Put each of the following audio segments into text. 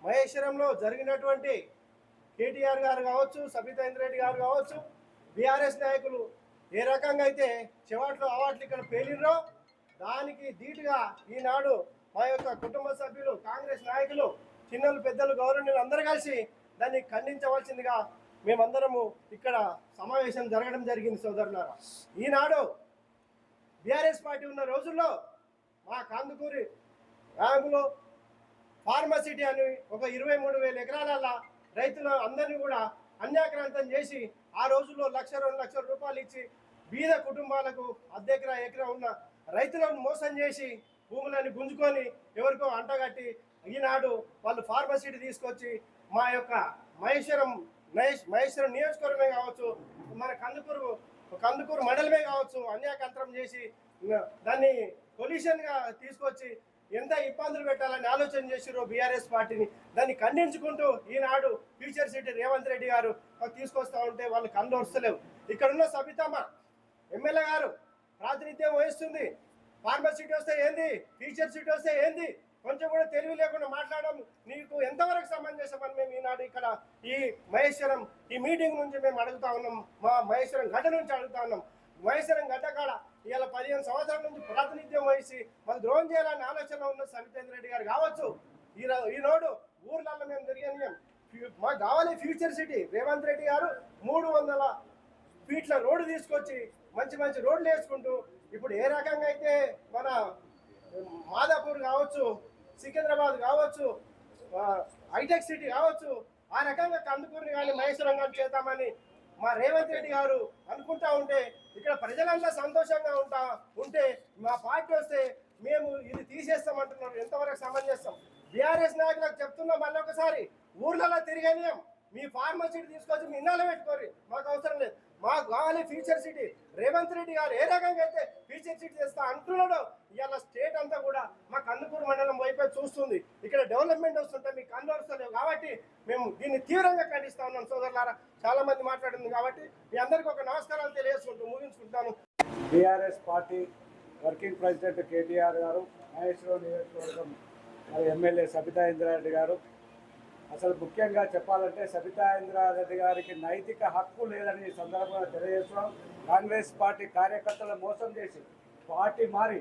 మహేశ్వరంలో జరిగినటువంటి కేటీఆర్ గారు కావచ్చు, సబితా ఇంద్రెడ్డి గారు కావచ్చు, బీఆర్ఎస్ నాయకులు ఏ రకంగా అయితే చెవాట్లు అవాట్లు ఇక్కడ పేలినో దానికి ధీటుగా ఈనాడు మా యొక్క కుటుంబ సభ్యులు, కాంగ్రెస్ నాయకులు, చిన్నలు, పెద్దలు, గౌరవనీయులు అందరూ కలిసి దాన్ని ఖండించవలసిందిగా మేమందరము ఇక్కడ సమావేశం జరగడం జరిగింది. సోదరులారా, ఈనాడు బీఆర్ఎస్ పార్టీ ఉన్న రోజుల్లో మా కందుకూరి గ్రామంలో ఫార్మసిటీ అని ఒక 23,000 ఎకరాల రైతులు అందరినీ కూడా అన్యాక్రాంతం చేసి ఆ రోజుల్లో 1,00,000-2 లక్షల రూపాయలు ఇచ్చి బీద కుటుంబాలకు ఎకరా ఉన్న రైతులను మోసం చేసి భూములను గుంజుకొని ఎవరికో అంటగట్టి ఈనాడు వాళ్ళు ఫార్మసిటీ తీసుకొచ్చి మా యొక్క మహేశ్వరం నియోజకవర్గమే కావచ్చు, మన కందుకూరు మండలమే కావచ్చు అన్యాకంతరం చేసి దాన్ని పొల్యూషన్గా తీసుకొచ్చి ఎంత ఇబ్బందులు పెట్టాలని ఆలోచన చేసిరో బీఆర్ఎస్ పార్టీని దాన్ని ఖండించుకుంటూ ఈనాడు ఫ్యూచర్ సిటీ రేవంత్ రెడ్డి గారు తీసుకొస్తా ఉంటే వాళ్ళు కళ్ళు వస్తలేవు. ఇక్కడున్న సబితమ్మ ఎమ్మెల్యే గారు ప్రాతినిధ్యం వహిస్తుంది. ఫార్మసిటీ వస్తే ఏంది, ఫ్యూచర్ సిటీ వస్తే ఏంది, కొంచెం కూడా తెలివి లేకుండా మాట్లాడడం నీకు ఎంతవరకు సమంజసమని మేము ఈనాడు ఇక్కడ ఈ మహేశ్వరం ఈ మీటింగ్ నుంచి మేము అడుగుతా ఉన్నాం. మా మహేశ్వరం గడ్డ నుంచి అడుగుతా ఉన్నాం. మహేశ్వరం గడ్డ కాడ ఇవాళ 15 సంవత్సరాల నుంచి ప్రాతినిధ్యం వహించి మనం ద్రోహం చేయాలని ఆలోచన ఉన్న సబితేంద్ర రెడ్డి గారు కావచ్చు. ఈనాడు ఊర్లలో మేము తిరిగాం. మాకు కావాలి ఫ్యూచర్ సిటీ. రేవంత్ రెడ్డి గారు 300 ఫీట్ల రోడ్డు తీసుకొచ్చి మంచి రోడ్లు వేసుకుంటూ ఇప్పుడు ఏ రకంగా అయితే మన మాదాపూర్ కావచ్చు, సికింద్రాబాద్ కావచ్చు, హైటెక్ సిటీ కావచ్చు, ఆ రకంగా కందుకూరిని కానీ మహేశ్వరం కానీ చేద్దామని మా రేవంత్ రెడ్డి గారు అనుకుంటా ఉంటే ఇక్కడ ప్రజలంతా సంతోషంగా ఉంటే మా పార్టీ వస్తే మేము ఇది తీసేస్తామంటున్నారు. ఎంతవరకు సమంజసం? బీఆర్ఎస్ నాయకులకు చెప్తున్నా మళ్ళీ ఒకసారి, ఊర్లలో తిరిగానియం మీ ఫార్మసిటీ తీసుకొచ్చి మీ ఇన్నాళ్ళు పెట్టుకోరు, మాకు అవసరం లేదు. మాకు కావాలి ఫ్యూచర్ సిటీ. రేవంత్ రెడ్డి గారు ఏ రకంగా అయితే ఫ్యూచర్ సిటీ చేస్తా అంటున్నాడో ఇవాళ స్టేట్ అంతా కూడా మా కందుకూరు మండలం వైపే చూస్తుంది. ఇక్కడ డెవలప్మెంట్ వస్తుంటే మీకు కళ్ళు వస్తలేవు కాబట్టి మేము దీన్ని తీవ్రంగా ఖండిస్తా ఉన్నాం. సోదరులారా, చాలా మంది మాట్లాడింది కాబట్టి మీ అందరికీ ఒక నమస్కారాలు తెలియజేసుకుంటూ ముగించుకుంటాను. BRS party working president KTR garu, Maheshwaram నియోజకవర్గం ఎమ్మెల్యే సబితా ఇంద్రారెడ్డి గారు, అసలు ముఖ్యంగా చెప్పాలంటే సబితా ఇంద్రారెడ్డి గారికి నైతిక హక్కు లేదని సందర్భంగా తెలియజేస్తున్నాం. కాంగ్రెస్ పార్టీ కార్యకర్తలను మోసం చేసి పార్టీ మారి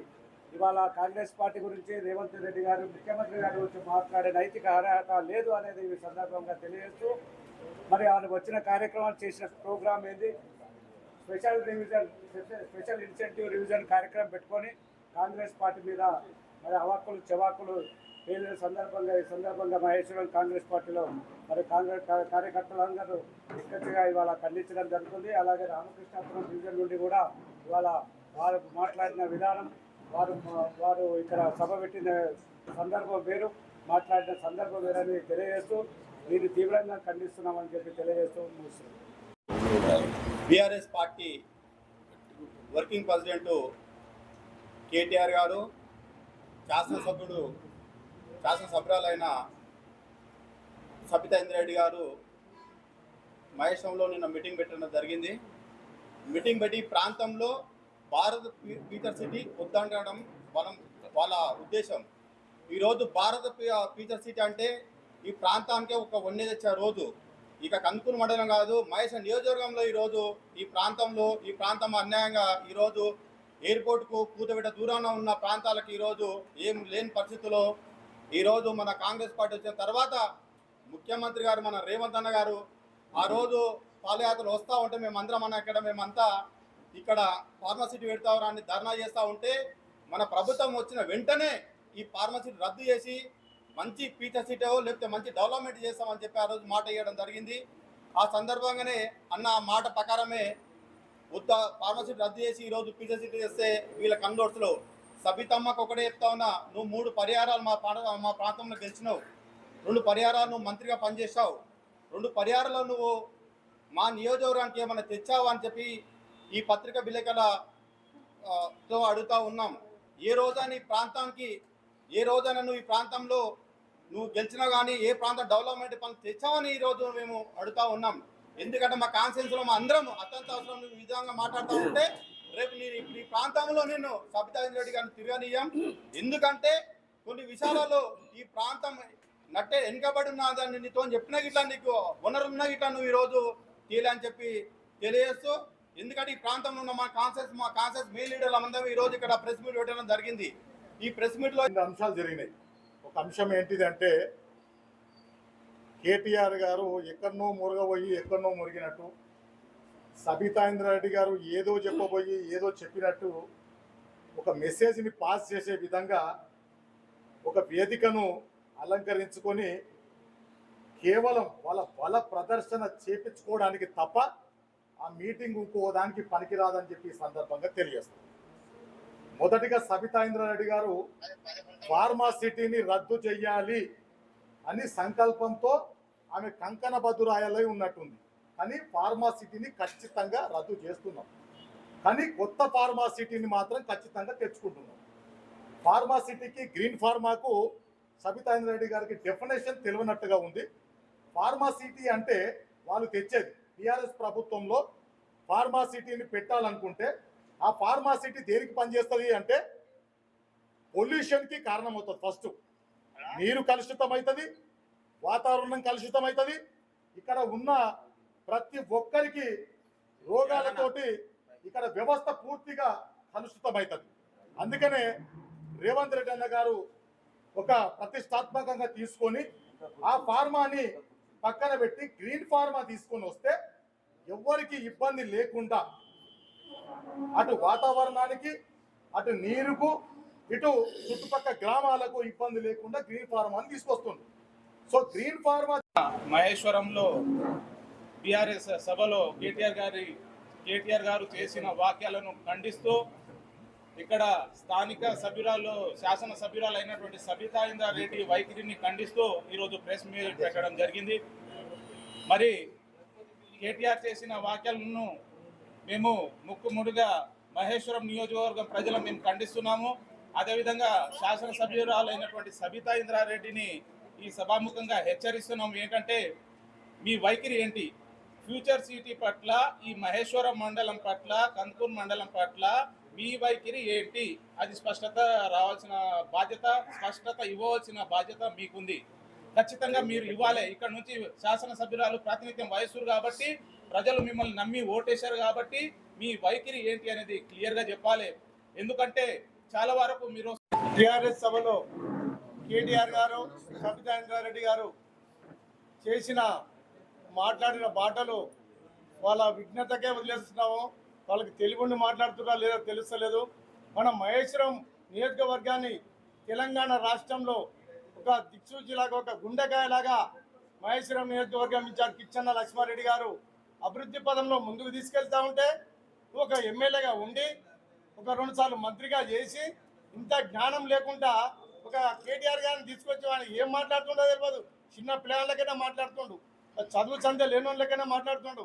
ఇవాళ కాంగ్రెస్ పార్టీ గురించి రేవంత్ రెడ్డి గారు ముఖ్యమంత్రి గారి గురించి మాట్లాడే నైతిక అర్హత లేదు అనేది ఈ సందర్భంగా తెలియజేస్తూ, మరి ఆయన వచ్చిన కార్యక్రమాలు చేసిన ప్రోగ్రాం ఏంది, స్పెషల్ ఇన్సెంటివ్ రివిజన్ కార్యక్రమం పెట్టుకొని కాంగ్రెస్ పార్టీ మీద మరి అవాక్కులు చెవాకులు పేలిన సందర్భంగా మహేశ్వరం కాంగ్రెస్ పార్టీలో మరి కాంగ్రెస్ కార్యకర్తలందరూ ఇక్కడిగా ఇవాళ ఖండించడం జరుగుతుంది. అలాగే రామకృష్ణాపురం డివిజన్ నుండి కూడా ఇవాళ వారు మాట్లాడిన విధానం, వారు ఇక్కడ సభ పెట్టిన సందర్భం వేరు, మాట్లాడిన సందర్భం వేరని తెలియజేస్తూ దీన్ని తీవ్రంగా ఖండిస్తున్నామని చెప్పి తెలియజేస్తూ ముగిస్తున్నాం. BRS party working president KTR garu, శాసనసభ్యురాలైన సబితా ఇంద్రారెడ్డి గారు మహేశ్వరంలో నిన్న మీటింగ్ పెట్టడం జరిగింది. మీటింగ్ పెట్టి ప్రాంతంలో భారత్ ఫ్యూచర్ సిటీ వద్దంటడం వాళ్ళ ఉద్దేశం. ఈరోజు భారత్ ఫ్యూచర్ సిటీ అంటే ఈ ప్రాంతానికే ఒక వన్నె తెచ్చే రోజు. ఇక కందుకూరు మండలం కాదు, మహేశ్వరం నియోజకవర్గంలో ఈరోజు ఈ ప్రాంతం అన్యాయంగా ఈరోజు ఎయిర్పోర్ట్కు కూతబెట్ట దూరంలో ఉన్న ప్రాంతాలకు ఈరోజు ఏం లేని పరిస్థితుల్లో ఈరోజు మన కాంగ్రెస్ పార్టీ వచ్చిన తర్వాత ముఖ్యమంత్రి గారు మన రేవంత్ అన్న గారు ఆ రోజు పాదయాత్రలు వస్తూ ఉంటే మేమంతా ఇక్కడ ఫార్మసిటీ పెడతామని ధర్నా చేస్తూ ఉంటే మన ప్రభుత్వం వచ్చిన వెంటనే ఈ ఫార్మసిటీ రద్దు చేసి మంచి ఫ్యూచర్ సిటీ లేకపోతే మంచి డెవలప్మెంట్ చేస్తామని చెప్పి ఆ రోజు మాట ఇవ్వడం జరిగింది. ఆ సందర్భంగానే అన్న మాట ప్రకారమే ఫార్మసిటీ రద్దు చేసి ఈరోజు ఫ్యూచర్ సిటీ చేస్తే వీళ్ళ కన్వర్స్లో సబితమ్మకు ఒకటే చెప్తా ఉన్నా, నువ్వు 3 పరిహారాలు మా ప్రాంతంలో గెలిచినావు, 2 పరిహారాలు నువ్వు మంత్రిగా పనిచేసావు, 2 పరిహారాలు నువ్వు మా నియోజకవర్గానికి ఏమైనా తెచ్చావు అని చెప్పి ఈ పత్రిక విలేకరులతో అడుగుతూ ఉన్నాం. ఏ రోజైనా నువ్వు ఈ ప్రాంతంలో నువ్వు గెలిచినా కానీ ఏ ప్రాంతం డెవలప్మెంట్ పనులు తెచ్చావని ఈరోజు మేము అడుగుతూ ఉన్నాం. ఎందుకంటే మా కాన్స్టిట్యూన్సీలో మా అందరం అత్యంత అవసరం ఈ విధంగా మాట్లాడుతూ ఉంటే రేపు ఈ ప్రాంతంలో నేను సబితా ఇంద్రారెడ్డి గారిని తిరగనీయం. ఎందుకంటే కొన్ని విషయాలలో ఈ ప్రాంతం నట్టే వెనుకబడి ఉన్న దాన్ని నీతో చెప్పినా గిట్లా నీకు వనరులున్నా గిట్లా నువ్వు ఈరోజు తీయలే అని చెప్పి తెలియజేస్తూ, ఎందుకంటే ఈ ప్రాంతంలో ఉన్న మా కాన్సెస్ మెయిన్ లీడర్ల అందరం ఈరోజు ఇక్కడ ప్రెస్ మీట్ పెట్టడం జరిగింది. ఈ ప్రెస్ మీట్లో 2 అంశాలు జరిగినాయి. ఒక అంశం ఏంటిదంటే కేటీఆర్ గారు ఎక్కడనో మురగబోయి ఎక్కడనో మురిగినట్టు, సబితా ఇంద్రారెడ్డి గారు ఏదో చెప్పబోయి ఏదో చెప్పినట్టు ఒక మెసేజ్ని పాస్ చేసే విధంగా ఒక వేదికను అలంకరించుకొని కేవలం వాళ్ళ బల ప్రదర్శన చేపించుకోవడానికి తప్ప ఆ మీటింగ్ ఇంకోదానికి పనికిరాదని చెప్పి ఈ సందర్భంగా తెలియజేస్తారు. మొదటిగా సబితా ఇంద్రారెడ్డి గారు ఫార్మాసిటీని రద్దు చెయ్యాలి అని సంకల్పంతో ఆమె కంకణ బద్దురాయలై ఉన్నట్టుంది. కానీ ఫార్మాసిటీని ఖచ్చితంగా రద్దు చేస్తున్నాం, కానీ కొత్త ఫార్మాసిటీని మాత్రం ఖచ్చితంగా తెచ్చుకుంటున్నాం. ఫార్మాసిటీకి గ్రీన్ ఫార్మాకు సబితా ఇంద్రారెడ్డి గారికి డెఫినేషన్ తెలియనట్టుగా ఉంది. ఫార్మాసిటీ అంటే వాళ్ళు తెచ్చేది టీఆర్ఎస్ ప్రభుత్వంలో ఫార్మాసిటీని పెట్టాలనుకుంటే ఆ ఫార్మాసిటీ దేనికి పనిచేస్తుంది అంటే పొల్యూషన్కి కారణమవుతుంది. ఫస్ట్ నీరు కలుషితం అవుతుంది, వాతావరణం కలుషితం అవుతుంది, ఇక్కడ ఉన్న ప్రతి ఒక్కరికి రోగాలతోటి ఇక్కడ వ్యవస్థ పూర్తిగా కలుషితం అవుతుంది. అందుకనే రేవంత్ రెడ్డి అన్న గారు ఒక ప్రతిష్టాత్మకంగా తీసుకొని ఆ ఫార్మాని పక్కన పెట్టి గ్రీన్ ఫార్మా తీసుకొని వస్తే ఎవ్వరికి ఇబ్బంది లేకుండా అటు వాతావరణానికి, అటు నీరుకు, ఇటు చుట్టుపక్కల గ్రామాలకు ఇబ్బంది లేకుండా గ్రీన్ ఫార్మాని తీసుకొస్తుంది. సో గ్రీన్ ఫార్మా మహేశ్వరంలో బీఆర్ఎస్ సభలో కేటీఆర్ గారు చేసిన వాక్యాలను ఖండిస్తూ ఇక్కడ స్థానిక శాసన సభ్యురాలు అయినటువంటి సబితా ఇంద్రారెడ్డి వైఖరిని ఖండిస్తూ ఈరోజు ప్రెస్ మీట్ పెట్టడం జరిగింది. మరి కేటీఆర్ చేసిన వాక్యాలను మేము ముక్కుముడిగా మహేశ్వరం నియోజకవర్గం ప్రజలను మేము ఖండిస్తున్నాము. అదేవిధంగా శాసనసభ్యురాలు అయినటువంటి సబితా ఇంద్రారెడ్డిని ఈ సభాముఖంగా హెచ్చరిస్తున్నాము. ఏంటంటే మీ వైఖరి ఏంటి? ఫ్యూచర్ సిటీ పట్ల, ఈ మహేశ్వరం మండలం పట్ల, కందుకూరు మండలం పట్ల మీ వైఖరి ఏంటి? అది స్పష్టత ఇవ్వవలసిన బాధ్యత మీకుంది. ఖచ్చితంగా మీరు ఇవ్వాలి. ఇక్కడ నుంచి శాసనసభ్యురాలు ప్రాతినిధ్యం వహిస్తున్నారు కాబట్టి, ప్రజలు మిమ్మల్ని నమ్మి ఓటేశారు కాబట్టి మీ వైఖరి ఏంటి అనేది క్లియర్గా చెప్పాలి. ఎందుకంటే చాలా వరకు మీరు టీఆర్ఎస్ సభలో కేటీఆర్ గారు, సబితా ఇంద్రారెడ్డి గారు మాట్లాడిన మాటలు వాళ్ళ విఘ్నతకే వదిలేస్తున్నాము. వాళ్ళకి తెలుగుండి మాట్లాడుతున్నా లేదో తెలుస్తలేదు. మనం మహేశ్వరం నియోజకవర్గాన్ని తెలంగాణ రాష్ట్రంలో ఒక దిక్సూచిలాగా, ఒక గుండెకాయలాగా మహేశ్వరం నియోజకవర్గం ఇన్ఛార్జ్ కిచ్చన్న లక్ష్మారెడ్డి గారు అభివృద్ధి పదంలో ముందుకు తీసుకెళ్తా ఉంటే ఒక ఎమ్మెల్యేగా ఉండి ఒక 2 సార్లు మంత్రిగా చేసి ఇంత జ్ఞానం లేకుండా ఒక కేటీఆర్ గారిని తీసుకొచ్చి వాడు ఏం మాట్లాడుతుండో తెలియదు. చిన్న పిల్లలకైనా మాట్లాడుతుండు, చదువు సంధ్య లేని వాళ్ళకైనా మాట్లాడుతుండు.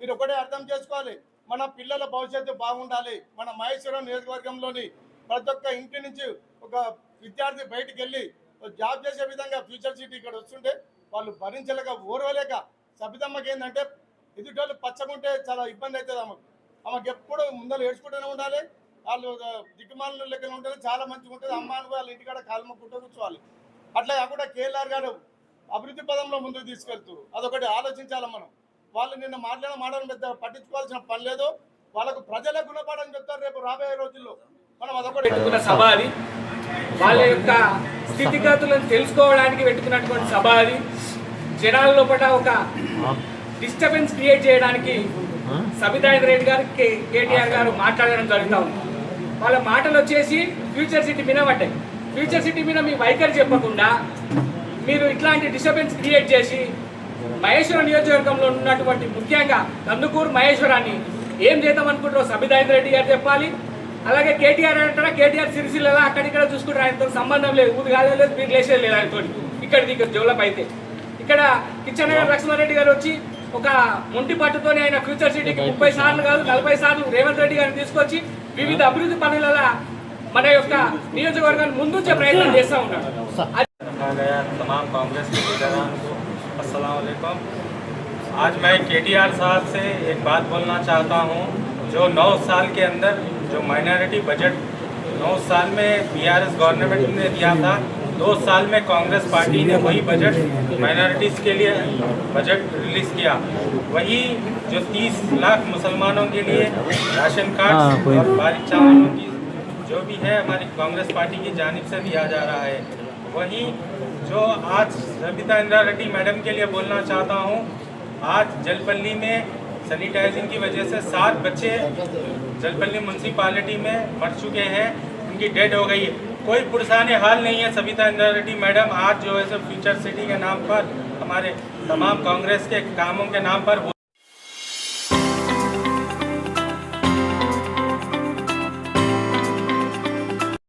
మీరు ఒకటే అర్థం చేసుకోవాలి, మన పిల్లల భవిష్యత్తు బాగుండాలి. మన మహేశ్వరం నియోజకవర్గంలోని ప్రతి ఒక్క ఇంటి నుంచి ఒక విద్యార్థి బయటికి వెళ్ళి జాబ్ చేసే విధంగా ఫ్యూచర్ సిటీ ఇక్కడ వస్తుంటే వాళ్ళు భరించలేక ఓర్వలేక సబితమ్మకి ఏంటంటే ఎదుటోళ్ళు పచ్చగుంటే చాలా ఇబ్బంది అవుతుంది. ఆమెకు ఎప్పుడు ముందర ఏడ్చుకుంటూనే ఉండాలి. వాళ్ళు దిక్కుమాల లెక్కన ఉంటే చాలా మంచిగా ఉంటుంది. అమ్మాను వాళ్ళ ఇంటికాడ కాలుమక్కుంటూ కూర్చోవాలి. అట్లా కాకుండా కేఎల్ఆర్ గారు అభివృద్ధి పదంలో ముందుకు తీసుకెళ్తూ అదొకటి ఆలోచించాలి మనం. వాళ్ళు నిన్న మాటలను పెద్ద పట్టించుకోవాల్సిన పని లేదు. వాళ్ళకు ప్రజలే గుణపాఠం చెప్తారు రేపు రాబోయే రోజుల్లో. మనం అదొకటి పెట్టుకున్న సభ అది. వాళ్ళ యొక్క స్థితిగతులను తెలుసుకోవడానికి పెట్టుకున్నటువంటి సభ అది. జనాల లోపల ఒక డిస్టర్బెన్స్ క్రియేట్ చేయడానికి సబితా ఇంద్రారెడ్డి గారు, కేటీఆర్ గారు మాట్లాడడం జరుగుతూ ఉంది. వాళ్ళ మాటలు వచ్చేసి ఫ్యూచర్ సిటీ మీద పడ్డాయి. ఫ్యూచర్ సిటీ మీద మీ వైఖరి చెప్పకుండా మీరు ఇట్లాంటి డిస్టర్బెన్స్ క్రియేట్ చేసి మహేశ్వరం నియోజకవర్గంలో ఉన్నటువంటి ముఖ్యంగా కందుకూరు మహేశ్వరాన్ని ఏం చేద్దాం అనుకుంటారో సబితా ఇంద్రారెడ్డి గారు చెప్పాలి. అలాగే కేటీఆర్ అంటారా, కేటీఆర్ సిరిసిల్ల అక్కడిక్కడ చూసుకుంటారు. ఆయనతో సంబంధం లేదు, ఊది కాలేదు, మీరు లేచేది లేదు ఆయనతో. ఇక్కడ డెవలప్ అయితే ఇక్కడ కిచ్చన్న గారు, లక్ష్మారెడ్డి గారు వచ్చి ఒక మొంటి పట్టుతోనే ఆయన ఫ్యూచర్ సిటీకి 30 సార్లు కాదు 40 సార్లు రేవంత్ రెడ్డి గారిని తీసుకొచ్చి వివిధ అభివృద్ధి పనుల మన యొక్క నియోజకవర్గాన్ని ముందుంచే ప్రయత్నం చేస్తూ ఉన్నాడు. तमाम कांग्रेस के लीडरान को अस्सलाम वालेकुम। आज मैं केटीआर साहब से एक बात बोलना चाहता हूँ। जो 9 साल के अंदर जो माइनॉरिटी बजट 9 साल में बीआरएस गवर्नमेंट ने दिया था, 2 साल में कांग्रेस पार्टी ने वही बजट माइनॉरिटीज़ के लिए बजट रिलीज़ किया, वही जो 30 लाख मुसलमानों के लिए राशन कार्ड और बारीक चावलों की जो भी है हमारी कांग्रेस पार्टी की जानिब से दिया जा रहा है, वही जो आज सबिता इंद्रा रेड्डी मैडम के लिए बोलना चाहता हूँ। आज जलपल्ली में सैनिटाइजिंग की वजह से 7 बच्चे जलपल्ली म्यूनसिपालिटी में मर चुके हैं, उनकी डेड हो गई है। कोई पुरसाने हाल नहीं है। सबिता इंद्रा रेड्डी मैडम आज जो है फ्यूचर सिटी के नाम पर हमारे तमाम कांग्रेस के कामों के नाम पर